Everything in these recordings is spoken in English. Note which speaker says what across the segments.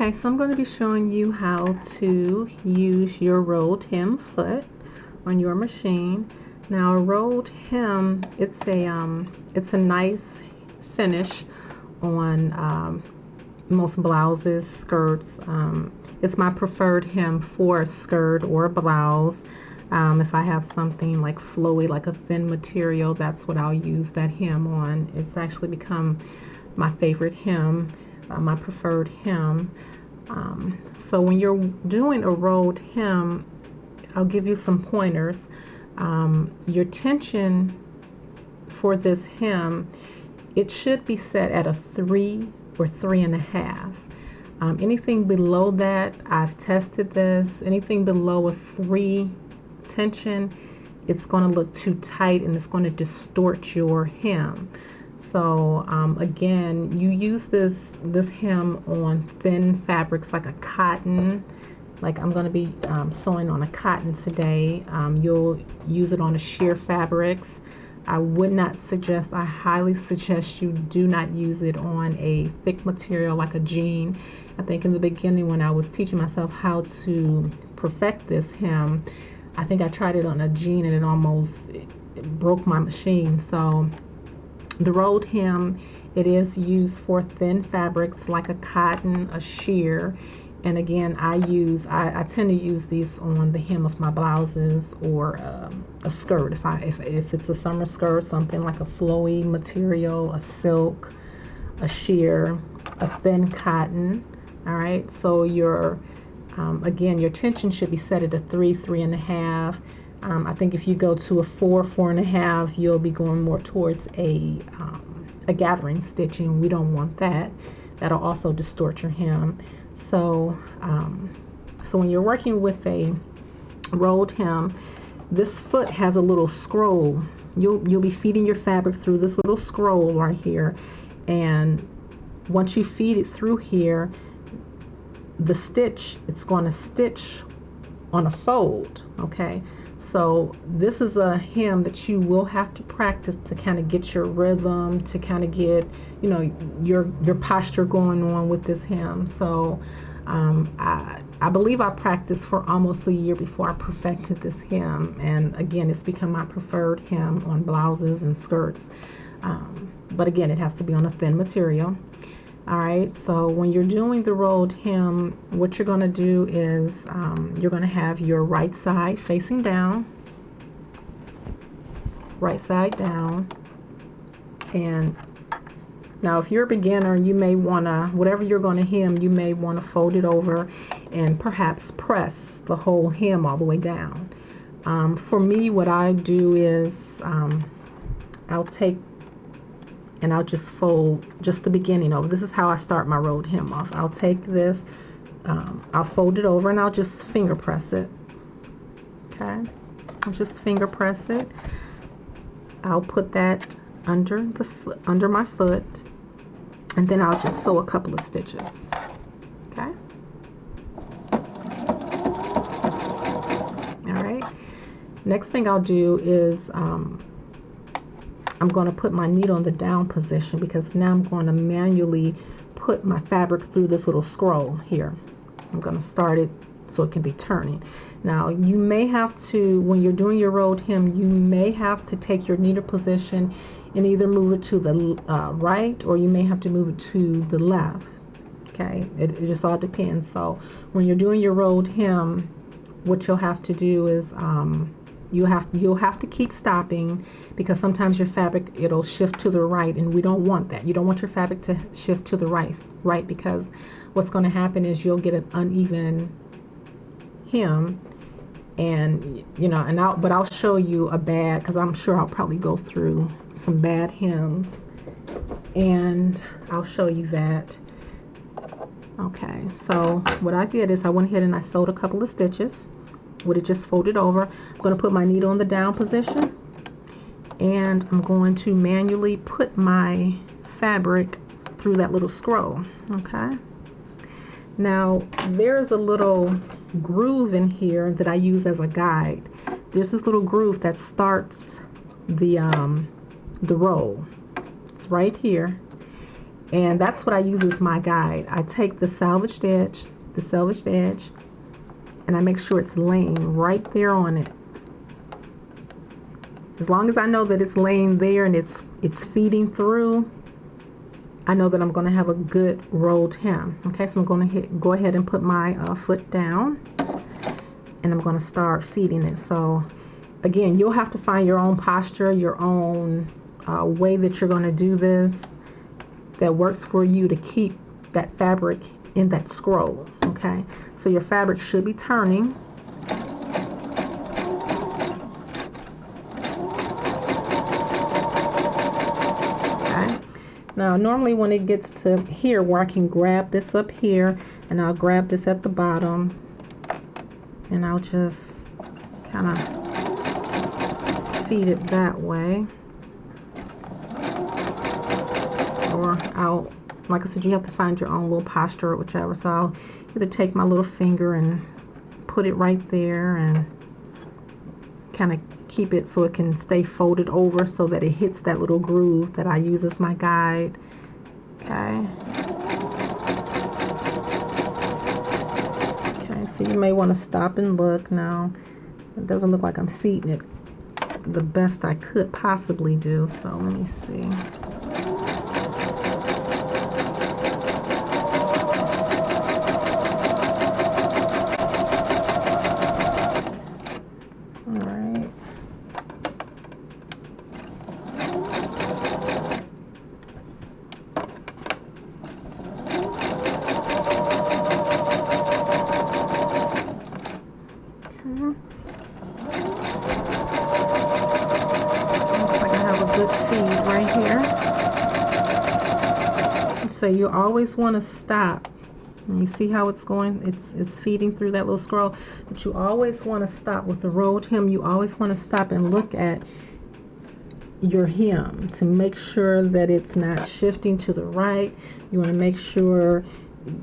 Speaker 1: Okay, so I'm going to be showing you how to use your rolled hem foot on your machine. Now, a rolled hem, it's a nice finish on most blouses, skirts. It's my preferred hem for a skirt or a blouse. If I have something like flowy, like a thin material, that's what I'll use that hem on. It's actually become my favorite hem. My preferred hem. So when you're doing a rolled hem, I'll give you some pointers. Your tension for this hem, it should be set at a 3 or 3.5. Anything below that, I've tested this, anything below a 3 tension, it's going to look too tight and it's going to distort your hem. So again, you use this hem on thin fabrics like a cotton, like I'm going to be sewing on a cotton today. You'll use it on a sheer fabrics. I would not suggest, I highly suggest you do not use it on a thick material like a jean. I think in the beginning when I was teaching myself how to perfect this hem, I think I tried it on a jean and it broke my machine. So the rolled hem, it is used for thin fabrics like a cotton, a sheer, and again I tend to use these on the hem of my blouses or a skirt. If it's a summer skirt, something like a flowy material, a silk, a sheer, a thin cotton. All right, so your again, your tension should be set at a 3, 3.5. I think if you go to a 4, 4.5, you'll be going more towards a gathering stitching. We don't want that. That'll also distort your hem. So, so when you're working with a rolled hem, this foot has a little scroll. You'll be feeding your fabric through this little scroll right here, and once you feed it through here, the stitch, it's going to stitch on a fold. Okay. So this is a hem that you will have to practice to kind of get your rhythm, to kind of get, you know, your posture going on with this hem. So I believe I practiced for almost a year before I perfected this hem, and again, it's become my preferred hem on blouses and skirts. But again, it has to be on a thin material. All right, so when you're doing the rolled hem, what you're going to do is you're going to have your right side facing down, right side down. And now if you're a beginner, you may want to, whatever you're going to hem, you may want to fold it over and perhaps press the whole hem all the way down. For me, what I do is I'll take and I'll just fold just the beginning over. This is how I start my rolled hem off. I'll take this, I'll fold it over, and I'll just finger press it. Okay, I'll just finger press it. I'll put that under the foot, under my foot, and then I'll just sew a couple of stitches. Okay. All right. Next thing I'll do is I'm going to put my needle in the down position, because now I'm going to manually put my fabric through this little scroll here. I'm going to start it so it can be turning. Now you may have to, when you're doing your rolled hem, you may have to take your needle position and either move it to the right, or you may have to move it to the left. Okay, it just all depends. So when you're doing your rolled hem, what you'll have to do is you'll have to keep stopping, because sometimes your fabric, it'll shift to the right, and we don't want that. You don't want your fabric to shift to the right, because what's going to happen is you'll get an uneven hem, and you know, but I'll show you a bad, because I'm sure I'll probably go through some bad hems, and I'll show you that. Okay, so what I did is I went ahead and I sewed a couple of stitches with it just folded over. I'm going to put my needle in the down position, and I'm going to manually put my fabric through that little scroll. Okay, now there's a little groove in here that I use as a guide. There's this little groove that starts the roll. It's right here, And that's what I use as my guide. I take the salvaged edge, and I make sure it's laying right there on it. As long as I know that it's laying there and it's feeding through, I know that I'm going to have a good rolled hem. Okay, so I'm going to go ahead and put my foot down, and I'm going to start feeding it. So again, you'll have to find your own posture, your own way that you're going to do this that works for you to keep that fabric in that scroll. Okay, so your fabric should be turning. Okay, now normally when it gets to here where I can grab this up here, and I'll grab this at the bottom, and I'll just kind of feed it that way. Or like I said, you have to find your own little posture or whichever. So I'll either take my little finger and put it right there and kind of keep it so it can stay folded over so that it hits that little groove that I use as my guide. Okay. Okay, so you may want to stop and look now. It doesn't look like I'm feeding it the best I could possibly do. So let me see. So you always want to stop. And you see how it's going? It's feeding through that little scroll. But you always want to stop with the rolled hem. You always want to stop and look at your hem to make sure that it's not shifting to the right. You want to make sure,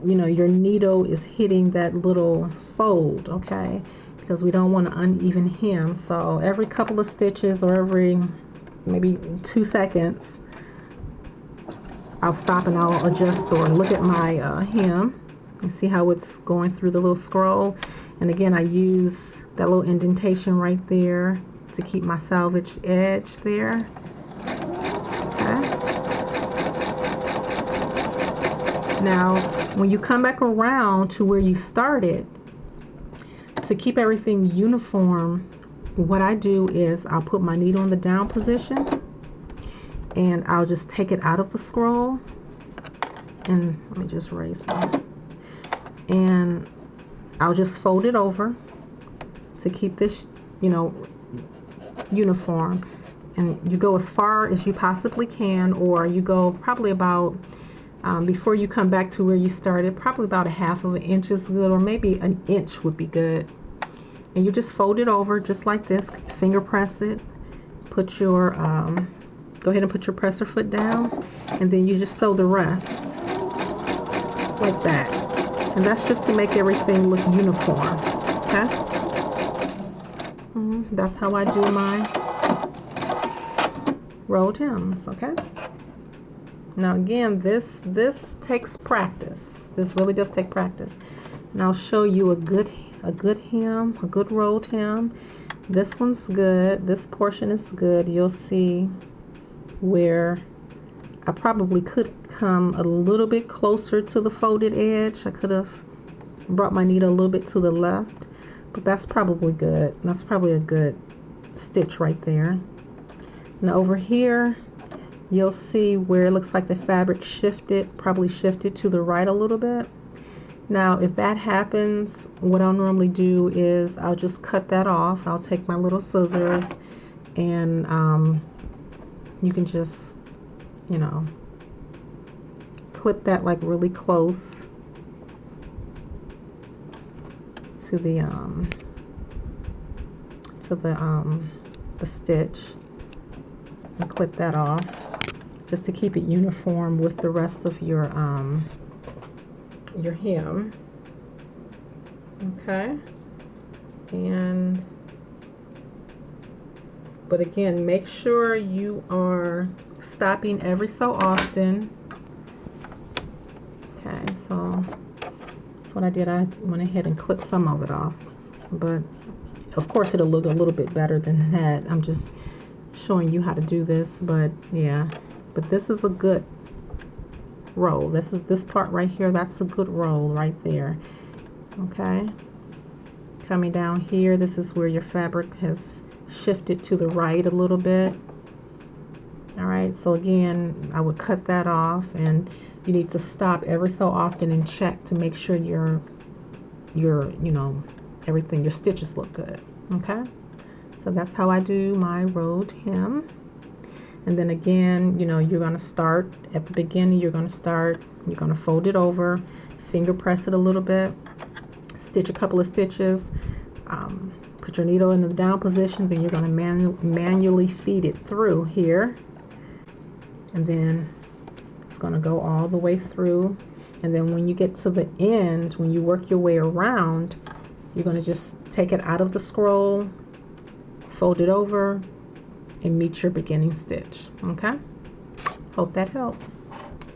Speaker 1: you know, your needle is hitting that little fold, okay? Because we don't want an uneven hem. So every couple of stitches or every maybe 2 seconds, I'll stop and I'll adjust or look at my hem and see how it's going through the little scroll. And again, I use that little indentation right there to keep my salvaged edge there. Okay. Now, when you come back around to where you started, to keep everything uniform, what I do is I'll put my needle in the down position, and I'll just take it out of the scroll, and let me just raise my, and I'll just fold it over to keep this, you know, uniform. And you go as far as you possibly can, or you go probably about, before you come back to where you started, probably about 1/2 inch is good, or maybe 1 inch would be good. And you just fold it over just like this, finger press it, put your, go ahead and put your presser foot down, and then you just sew the rest like that. And that's just to make everything look uniform. Okay? That's how I do my rolled hems. Okay? Now again, this takes practice. This really does take practice. And I'll show you a good hem, a good rolled hem. This one's good. This portion is good. You'll see where I probably could come a little bit closer to the folded edge. I could have brought my needle a little bit to the left, but that's probably good. That's probably a good stitch right there. Now over here, you'll see where it looks like the fabric shifted, probably shifted to the right a little bit. Now if that happens, what I'll normally do is I'll just cut that off. I'll take my little scissors, and you can just, you know, clip that like really close to the stitch, and clip that off just to keep it uniform with the rest of your hem. Okay. And but again, make sure you are stopping every so often That's what I did. I went ahead and clipped some of it off, but of course it'll look a little bit better than that. I'm just showing you how to do this, but yeah, but this is a good roll. This part right here, that's a good roll right there. Okay, coming down here, this is where your fabric has shifted to the right a little bit. All right, so again, I would cut that off, and you need to stop every so often and check to make sure your you know, everything, your stitches look good. Okay, so that's how I do my rolled hem. And then again, you know, you're going to start at the beginning. You're going to fold it over, finger press it a little bit, stitch a couple of stitches, put your needle in the down position, then you're going to manually feed it through here, and then it's going to go all the way through. And then when you get to the end, when you work your way around, you're going to just take it out of the scroll, fold it over, and meet your beginning stitch. Okay, hope that helps.